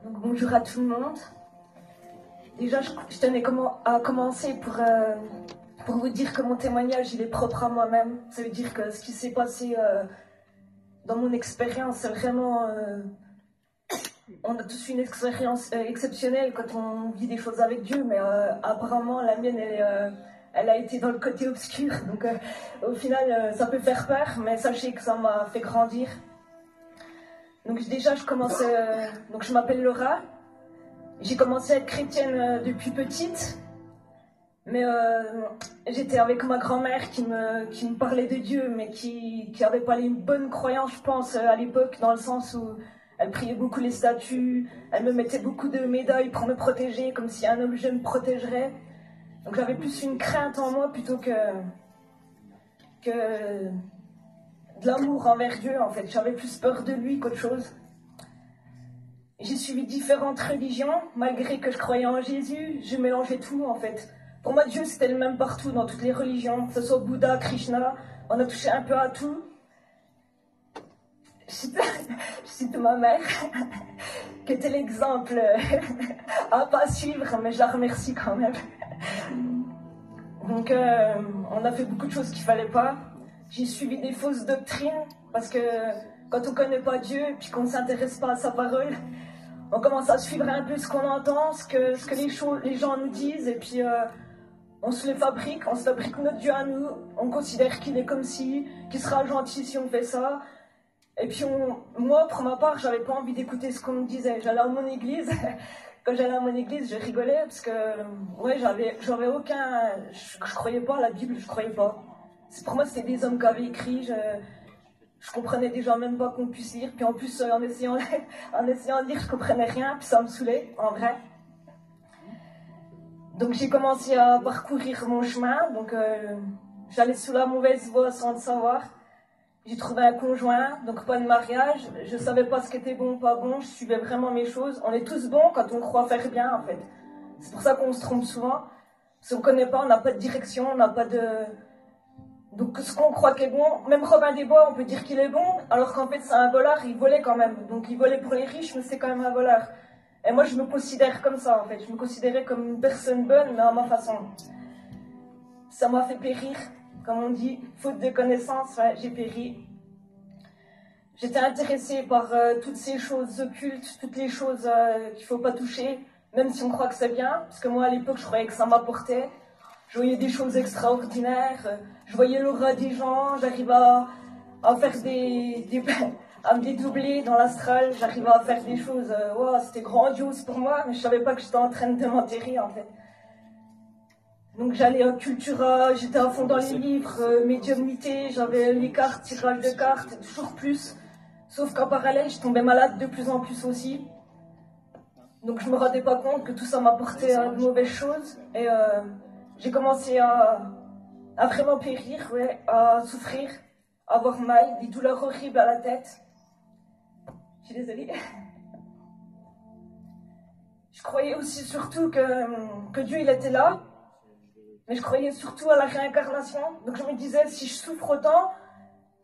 Donc, bonjour à tout le monde. Déjà, je tenais à commencer pour vous dire que mon témoignage, il est propre à moi-même. Ça veut dire que ce qui s'est passé dans mon expérience, c'est vraiment... on a tous une expérience exceptionnelle quand on vit des choses avec Dieu, mais apparemment, la mienne, elle a été dans le côté obscur. Donc, au final, ça peut faire peur, mais sachez que ça m'a fait grandir. Donc déjà, donc je m'appelle Laura. J'ai commencé à être chrétienne depuis petite, mais j'étais avec ma grand-mère qui me parlait de Dieu, mais qui n'avait pas les bonnes croyances, je pense, à l'époque, dans le sens où elle priait beaucoup les statues, elle me mettait beaucoup de médailles pour me protéger, comme si un objet me protégerait. Donc j'avais plus une crainte en moi plutôt que de l'amour envers Dieu, en fait. J'avais plus peur de lui qu'autre chose. J'ai suivi différentes religions, malgré que je croyais en Jésus, je mélangeais tout, en fait. Pour moi, Dieu, c'était le même partout, dans toutes les religions, que ce soit Bouddha, Krishna, on a touché un peu à tout. Je cite ma mère, qui était l'exemple à pas suivre, mais je la remercie quand même. Donc, on a fait beaucoup de choses qu'il fallait pas. J'ai suivi des fausses doctrines, parce que quand on connaît pas Dieu, et puis qu'on ne s'intéresse pas à sa parole, on commence à suivre un peu ce qu'on entend, ce que les gens nous disent, et puis on se fabrique notre Dieu à nous, on considère qu'il est comme si, qu'il sera gentil si on fait ça. Et puis moi, pour ma part, j'avais pas envie d'écouter ce qu'on me disait. J'allais à mon église, quand j'allais à mon église, je rigolais, parce que ouais, j'avais aucun... Je croyais pas à la Bible, je croyais pas. Pour moi, c'était des hommes qui avaient écrit, je comprenais déjà même pas qu'on puisse lire, puis en plus, en essayant de lire, je comprenais rien, puis ça me saoulait, en vrai. Donc j'ai commencé à parcourir mon chemin, donc j'allais sous la mauvaise voie sans le savoir. J'ai trouvé un conjoint, donc pas de mariage, je savais pas ce qui était bon ou pas bon, je suivais vraiment mes choses. On est tous bons quand on croit faire bien, en fait. C'est pour ça qu'on se trompe souvent. Si on connaît pas, on n'a pas de direction, on n'a pas de... Donc ce qu'on croit qu'est bon, même Robin des Bois, on peut dire qu'il est bon, alors qu'en fait c'est un voleur, il volait quand même. Donc il volait pour les riches, mais c'est quand même un voleur. Et moi je me considère comme ça, en fait. Je me considérais comme une personne bonne, mais à ma façon. Ça m'a fait périr, comme on dit, faute de connaissances, ouais, j'ai péri. J'étais intéressée par toutes ces choses occultes, toutes les choses qu'il ne faut pas toucher, même si on croit que c'est bien, parce que moi à l'époque je croyais que ça m'apportait. Je voyais des choses extraordinaires, je voyais l'aura des gens, j'arrivais à faire à me dédoubler dans l'astral, j'arrivais à faire des choses, wow, c'était grandiose pour moi, mais je savais pas que j'étais en train de m'enterrer, en fait. Donc j'allais à Cultura, j'étais à fond dans les livres, médiumnité, j'avais les cartes, tirage de cartes, toujours plus. Sauf qu'en parallèle, je tombais malade de plus en plus aussi. Donc je me rendais pas compte que tout ça m'apportait de mauvaises choses. Et j'ai commencé à vraiment périr, ouais, à souffrir, à avoir mal, des douleurs horribles à la tête. Je suis désolée. Je croyais aussi surtout que Dieu il était là. Mais je croyais surtout à la réincarnation. Donc je me disais, si je souffre autant,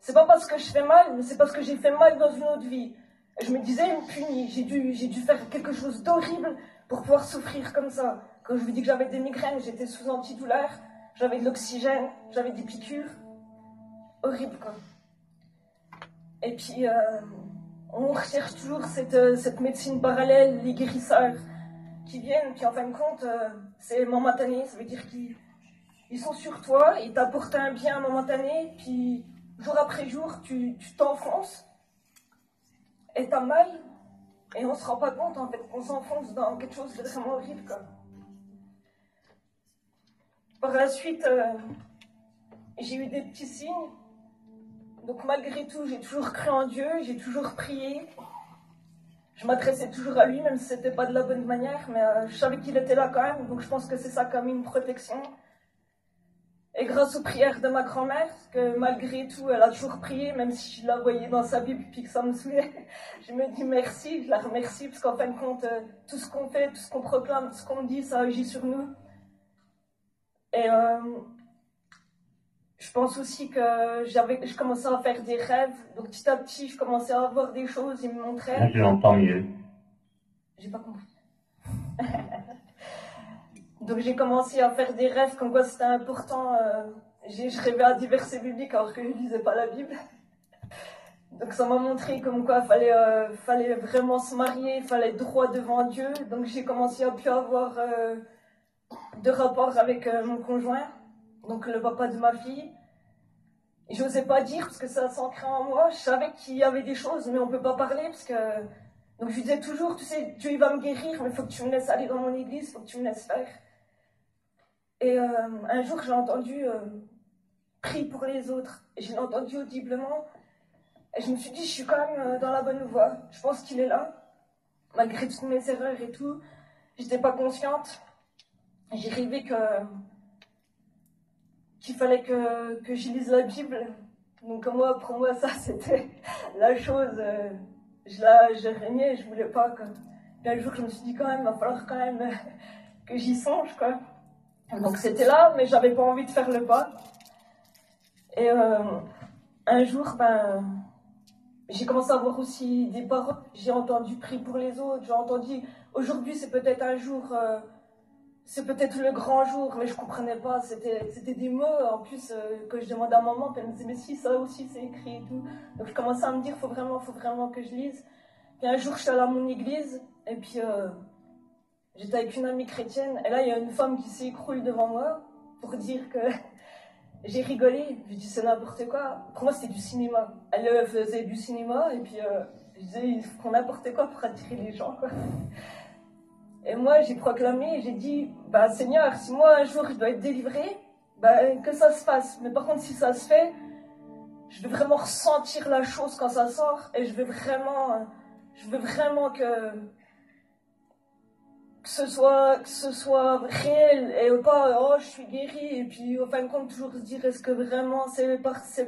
c'est pas parce que je fais mal, mais c'est parce que j'ai fait mal dans une autre vie. Et je me disais, il me punit, j'ai dû faire quelque chose d'horrible pour pouvoir souffrir comme ça. Quand je vous dis que j'avais des migraines, j'étais sous antidouleur, j'avais de l'oxygène, j'avais des piqûres. Horrible, quoi. Et puis, on recherche toujours cette médecine parallèle, les guérisseurs qui viennent, puis en fin de compte, c'est momentané, ça veut dire qu'ils sont sur toi, ils t'apportent un bien momentané, puis jour après jour, tu t'enfonces, et t'as mal, et on se rend pas compte en fait qu'on s'enfonce dans quelque chose de vraiment horrible, quoi. Par la suite, j'ai eu des petits signes, donc malgré tout, j'ai toujours cru en Dieu, j'ai toujours prié, je m'adressais toujours à lui, même si c'était pas de la bonne manière, mais je savais qu'il était là quand même, donc je pense que c'est ça comme une protection. Et grâce aux prières de ma grand-mère, que malgré tout, elle a toujours prié, même si je la voyais dans sa Bible puis que ça me saoulait, je me dis merci, je la remercie, parce qu'en fin de compte, tout ce qu'on fait, tout ce qu'on proclame, tout ce qu'on dit, ça agit sur nous. Et je pense aussi que je commençais à faire des rêves, donc petit à petit, je commençais à voir des choses, il me montrait. Je l'entends mieux. J'ai pas compris. Donc j'ai commencé à faire des rêves comme quoi c'était important. Je rêvais à des versets bibliques alors que je lisais pas la Bible. Donc ça m'a montré comme quoi fallait vraiment se marier, il fallait être droit devant Dieu. Donc j'ai commencé à plus avoir de rapport avec mon conjoint, donc le papa de ma fille. Et j'osais pas dire parce que ça s'ancrait en moi. Je savais qu'il y avait des choses, mais on peut pas parler parce que... Donc je lui disais toujours, tu sais, Dieu il va me guérir, mais il faut que tu me laisses aller dans mon église, il faut que tu me laisses faire. Et un jour j'ai entendu prie pour les autres. Et je l'ai entendu audiblement. Et je me suis dit, je suis quand même dans la bonne voie. Je pense qu'il est là, malgré toutes mes erreurs et tout. J'étais pas consciente. J'ai rêvé qu'il fallait que je lise la Bible. Donc pour moi, ça c'était la chose. Je régnais, je voulais pas. Quoi. Puis un jour, je me suis dit quand même, il va falloir quand même que j'y songe, quoi. Donc c'était là, mais j'avais pas envie de faire le pas. Et un jour, j'ai commencé à voir aussi des paroles. J'ai entendu prier pour les autres. J'ai entendu aujourd'hui, c'est peut-être un jour, c'est peut-être le grand jour, mais je comprenais pas. C'était des mots en plus que je demandais à maman. Puis elle me disait mais si ça aussi c'est écrit et tout. Donc je commençais à me dire faut vraiment que je lise. Puis un jour, je suis allée à mon église et puis j'étais avec une amie chrétienne. Et là, il y a une femme qui s'écroule devant moi pour dire que j'ai rigolé. Je dis c'est n'importe quoi. Pour moi, c'était du cinéma. Elle faisait du cinéma et puis je disais il faut n'importe quoi pour attirer les gens, quoi. Et moi, j'ai proclamé, j'ai dit Seigneur, si moi un jour je dois être délivré, que ça se fasse. Mais par contre, si ça se fait, je veux vraiment ressentir la chose quand ça sort et je veux vraiment que ce soit réel et pas oh je suis guérie et puis au fin de compte toujours se dire est-ce que vraiment c'est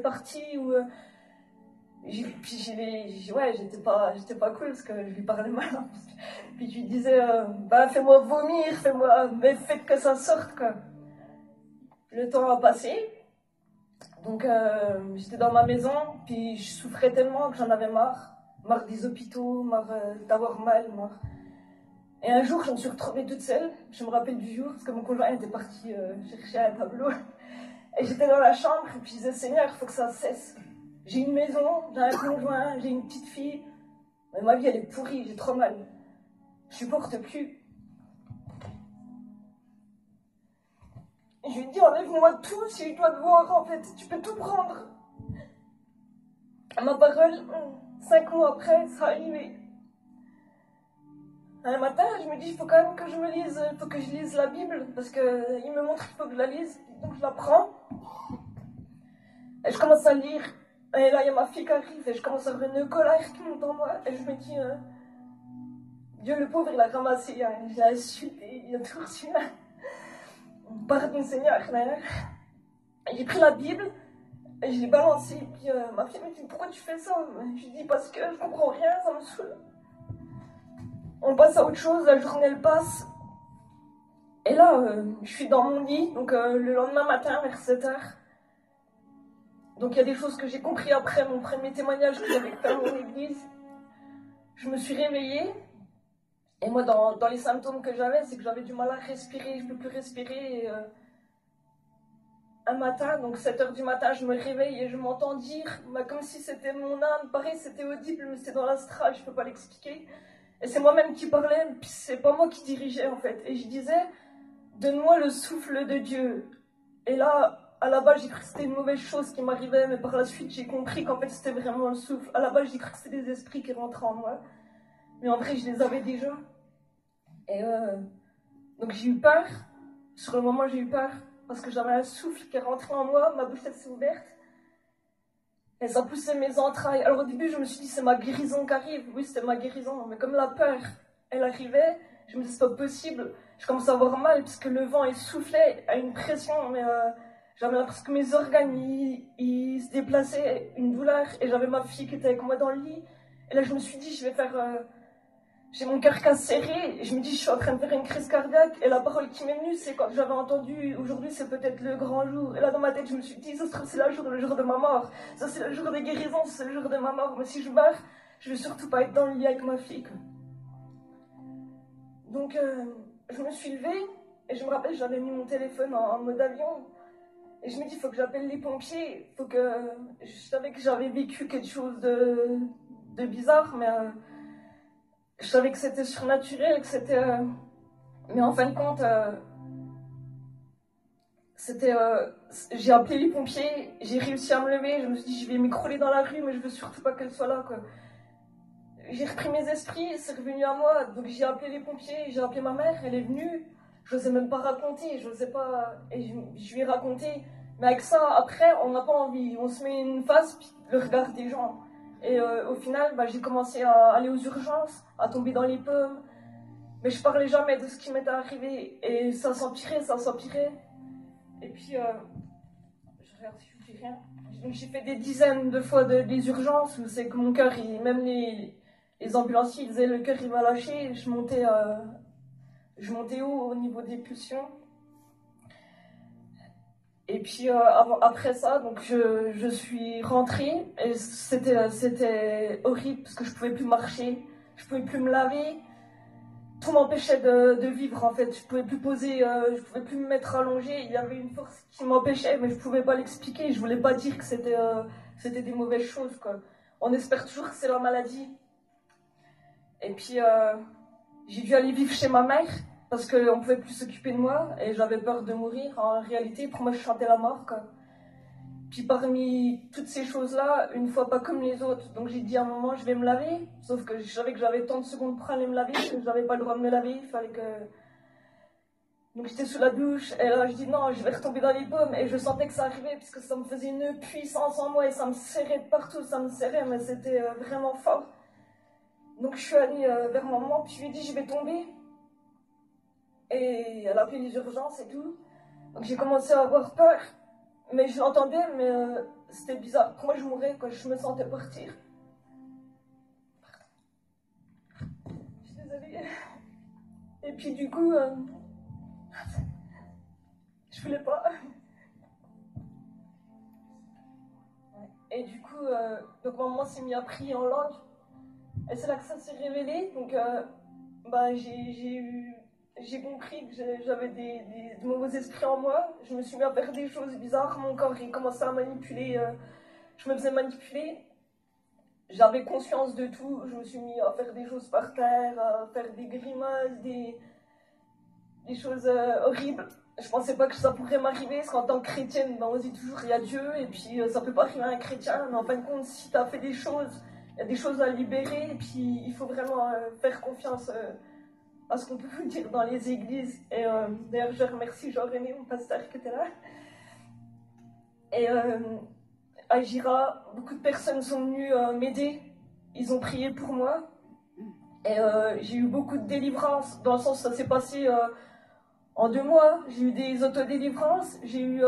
parti ou j'étais pas cool parce que je lui parlais mal puis je lui disais fais-moi vomir, mais faites que ça sorte, quoi. Le temps a passé. Donc j'étais dans ma maison, puis je souffrais tellement que j'en avais marre des hôpitaux, marre d'avoir mal, marre. Et un jour, je me suis retrouvée toute seule. Je me rappelle du jour, parce que mon conjoint était parti chercher un tableau. Et j'étais dans la chambre, et puis je disais, Seigneur, il faut que ça cesse. J'ai une maison, j'ai un conjoint, j'ai une petite fille. Mais ma vie, elle est pourrie, j'ai trop mal. Je supporte plus. Et je lui ai dit, enlève-moi tout si je dois te voir, en fait. Tu peux tout prendre. Ma parole, 5 mois après, ça arrivé. Un matin, je me dis, il faut quand même que je lise la Bible, parce qu'il me montre qu'il faut que je la lise. Donc je la prends. Et je commence à lire. Et là, il y a ma fille qui arrive, et je commence à avoir une colère qui monte en moi. Et je me dis, Dieu le pauvre, il a ramassé, hein, il a insulté, il a tout reçu. Pardon Seigneur. J'ai pris la Bible, et je l'ai balancée. Et puis ma fille me dit, pourquoi tu fais ça? Je lui dis, parce que je comprends rien, ça me saoule. On passe à autre chose, la journée elle passe. Et là, je suis dans mon lit, donc le lendemain matin vers 7h. Donc il y a des choses que j'ai compris après mon premier témoignage que j'avais fait à mon église. Je me suis réveillée. Et moi, dans les symptômes que j'avais, c'est que j'avais du mal à respirer, je ne peux plus respirer. Et, un matin, donc 7h du matin, je me réveille et je m'entends dire, comme si c'était mon âme, pareil, c'était audible, mais c'était dans l'astral, je ne peux pas l'expliquer. Et c'est moi-même qui parlais, puis c'est pas moi qui dirigeais en fait. Et je disais, donne-moi le souffle de Dieu. Et là, à la base, j'ai cru que c'était une mauvaise chose qui m'arrivait, mais par la suite, j'ai compris qu'en fait, c'était vraiment le souffle. À la base, j'ai cru que c'était des esprits qui rentraient en moi. Mais en vrai, je les avais déjà. Et donc j'ai eu peur. Sur le moment, j'ai eu peur. Parce que j'avais un souffle qui est rentré en moi, ma bouche s'est ouverte. Et ça poussait mes entrailles. Alors au début, je me suis dit, c'est ma guérison qui arrive. Oui, c'était ma guérison. Mais comme la peur, elle arrivait, je me disais, c'est pas possible. Je commençais à avoir mal, parce que le vent, il soufflait à une pression. Mais j'avais l'impression que mes organes, ils se déplaçaient, une douleur. Et j'avais ma fille qui était avec moi dans le lit. Et là, je me suis dit, je vais faire... j'ai mon cœur qui a serré. Et je me dis, je suis en train de faire une crise cardiaque. Et la parole qui m'est venue, c'est quand j'avais entendu, aujourd'hui, c'est peut-être le grand jour. Et là, dans ma tête, je me suis dit, ça se trouve, c'est le jour de ma mort. Ça, c'est le jour des guérisons, c'est le jour de ma mort. Mais si je meurs, je vais surtout pas être dans le lit avec ma fille, quoi. Donc, je me suis levée et je me rappelle, j'avais mis mon téléphone en mode avion. Et je me dis, il faut que j'appelle les pompiers. Faut que... Je savais que j'avais vécu quelque chose de bizarre, mais je savais que c'était surnaturel, que c'était... Mais en fin de compte, c'était... j'ai appelé les pompiers, j'ai réussi à me lever. Je me suis dit, je vais m'écrouler dans la rue, mais je veux surtout pas qu'elle soit là, quoi. J'ai repris mes esprits, c'est revenu à moi. Donc j'ai appelé les pompiers, j'ai appelé ma mère, elle est venue. Je n'osais même pas raconter, je n'osais pas... Et je lui ai raconté. Mais avec ça, après, on n'a pas envie. On se met une face, puis le regard des gens. Et au final, j'ai commencé à aller aux urgences, à tomber dans les pommes. Mais je parlais jamais de ce qui m'était arrivé. Et ça s'empirait, ça s'empirait. Et puis, je regarde si je dis rien. Donc j'ai fait des dizaines de fois des urgences où c'est que mon cœur, même les ambulanciers, ils disaient le cœur il va lâcher. Je montais haut au niveau des pulsions. Et puis après ça, donc je suis rentrée et c'était horrible parce que je pouvais plus marcher, je pouvais plus me laver, tout m'empêchait de vivre en fait. Je pouvais plus poser, je pouvais plus me mettre allongée. Il y avait une force qui m'empêchait, mais je pouvais pas l'expliquer. Je voulais pas dire que c'était des mauvaises choses quoi. On espère toujours que c'est la maladie. Et puis j'ai dû aller vivre chez ma mère. Parce qu'on ne pouvait plus s'occuper de moi et j'avais peur de mourir. En réalité, pour moi, je chantais la mort, quoi. Puis parmi toutes ces choses-là, une fois pas comme les autres, donc j'ai dit à un moment, je vais me laver. Sauf que je savais que j'avais tant de secondes pour aller me laver, que je n'avais pas le droit de me laver, il fallait que... Donc j'étais sous la douche et là, je dis non, je vais retomber dans les pommes. Et je sentais que ça arrivait puisque ça me faisait une puissance en moi et ça me serrait de partout, ça me serrait, mais c'était vraiment fort. Donc je suis allée vers maman, puis je lui ai dit, je vais tomber. Et elle a appelé les urgences et tout. Donc j'ai commencé à avoir peur. Mais je l'entendais, mais c'était bizarre. Pour moi, je mourrais quand je me sentais partir. Je suis désolée. Et puis du coup, je voulais pas. Et du coup, donc maman s'est mise à prier en langue. Et c'est là que ça s'est révélé. Donc j'ai compris que j'avais des mauvais esprits en moi. Je me suis mis à faire des choses bizarres. Mon corps il commençait à manipuler. Je me faisais manipuler. J'avais conscience de tout. Je me suis mis à faire des choses par terre, à faire des grimaces, des choses horribles. Je pensais pas que ça pourrait m'arriver, parce qu'en tant que chrétienne, on se dit toujours il y a Dieu, et puis ça peut pas arriver à un chrétien. Mais en fin de compte, si tu as fait des choses, il y a des choses à libérer, et puis il faut vraiment faire confiance à ce qu'on peut vous dire dans les églises. Et d'ailleurs, je remercie Jean-René, mon pasteur, qui était là. Et à Gira, beaucoup de personnes sont venues m'aider. Ils ont prié pour moi. Et j'ai eu beaucoup de délivrances, dans le sens où ça s'est passé en 2 mois. J'ai eu des autodélivrances. J'ai eu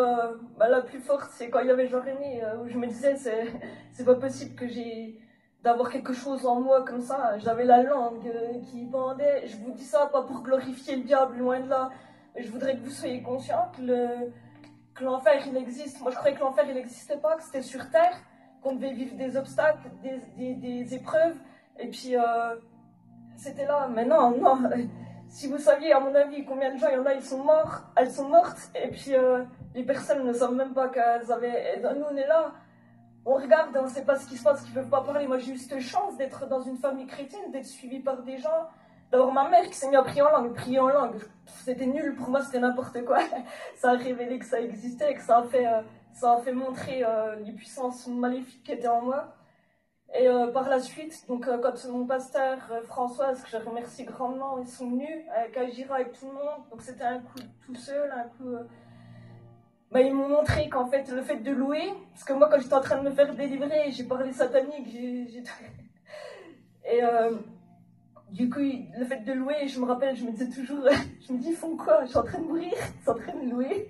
la plus forte, c'est quand il y avait Jean-René, où je me disais, c'est pas possible que d'avoir quelque chose en moi comme ça. J'avais la langue qui pendait. Je vous dis ça pas pour glorifier le diable, loin de là. Je voudrais que vous soyez conscients que l'enfer il existe. Moi je croyais que l'enfer il n'existait pas, que c'était sur terre, qu'on devait vivre des obstacles, des épreuves, et puis c'était là. Mais non, non. Si vous saviez, à mon avis, combien de gens il y en a, ils sont morts, elles sont mortes, et puis les personnes ne savent même pas qu'elles avaient. Nous on est là, on regarde et on ne sait pas ce qui se passe, qu'ils ne peuvent pas parler. Moi j'ai eu cette chance d'être dans une famille chrétienne, d'être suivie par des gens. D'avoir ma mère qui s'est mise à prier en langue, c'était nul, pour moi c'était n'importe quoi. Ça a révélé que ça existait, que ça a fait montrer les puissances maléfiques qui étaient en moi. Et par la suite, donc quand mon pasteur Françoise, que je remercie grandement, ils sont venus avec Agira, avec tout le monde, donc c'était un coup tout seul, un coup... ils m'ont montré qu'en fait, le fait de louer, parce que moi quand j'étais en train de me faire délivrer, j'ai parlé satanique, et du coup, le fait de louer, je me rappelle, je me disais toujours, je me dis, ils font quoi? Je suis en train de mourir, ils sont en train de louer.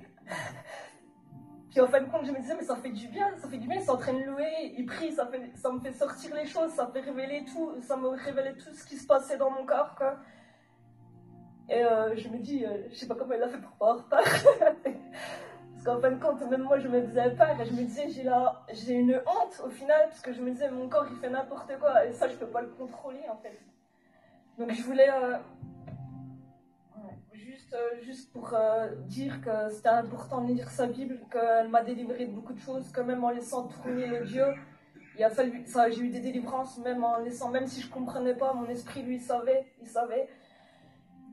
Puis en fin de compte, je me disais, mais ça fait du bien, ils sont en train de louer, ils prient, ça me fait sortir les choses, ça me révélait tout ce qui se passait dans mon corps, quoi. Et je me dis, je sais pas comment il a fait pour pas avoir peur. Parce qu'en fin de compte, même moi, je me faisais peur, et je me disais, j'ai une honte au final, parce que je me disais, mon corps, il fait n'importe quoi, et ça, je peux pas le contrôler, en fait. Donc je voulais Juste pour dire que c'était important de lire sa Bible, qu'elle m'a délivré de beaucoup de choses, que même en laissant tourner le Dieu, il a fallu, ça, j'ai eu des délivrances, même en laissant, même si je comprenais pas, mon esprit lui il savait.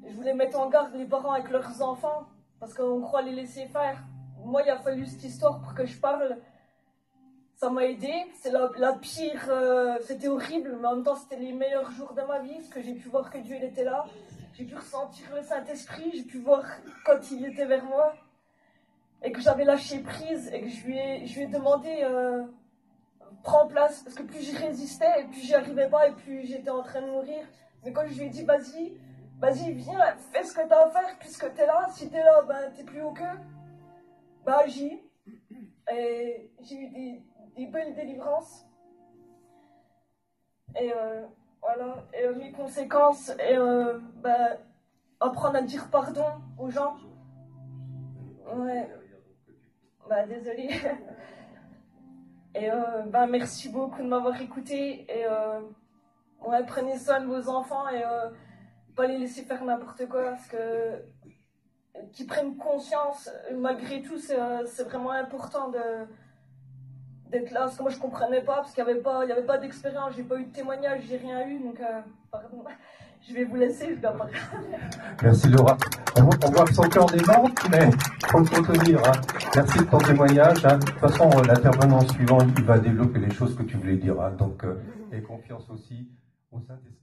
Je voulais mettre en garde les parents avec leurs enfants, parce qu'on croit les laisser faire. Moi, il a fallu cette histoire pour que je parle. Ça m'a aidé, c'est la pire, c'était horrible, mais en même temps c'était les meilleurs jours de ma vie, parce que j'ai pu voir que Dieu il était là, j'ai pu ressentir le Saint-Esprit, j'ai pu voir quand il était vers moi, et que j'avais lâché prise, et que je lui ai demandé, prends place, parce que plus j'y résistais, et plus j'y arrivais pas, et plus j'étais en train de mourir. Mais quand je lui ai dit, vas-y, viens, fais ce que t'as à faire, puisque t'es là, si t'es là, ben t'es plus haut qu'eux, ben agis. Et j'ai eu des belles délivrances. Et voilà. Et mes conséquences, et apprendre à dire pardon aux gens. Ouais. Bah désolée. Et merci beaucoup de m'avoir écouté. Et ouais, prenez soin de vos enfants et pas les laisser faire n'importe quoi, parce que qu'ils prennent conscience, malgré tout, c'est vraiment important d'être là, parce que moi je comprenais pas, parce qu'il n'y avait pas d'expérience, j'ai pas eu de témoignage, j'ai rien eu, donc pardon, je vais vous laisser, je dois parler. Merci Laura. On voit que son cœur déborde, mais faut tenir. Hein. Merci de ton témoignage. Hein. De toute façon, l'intervenant suivant, il va développer les choses que tu voulais dire. Hein. Donc, aie confiance aussi au Saint-Esprit.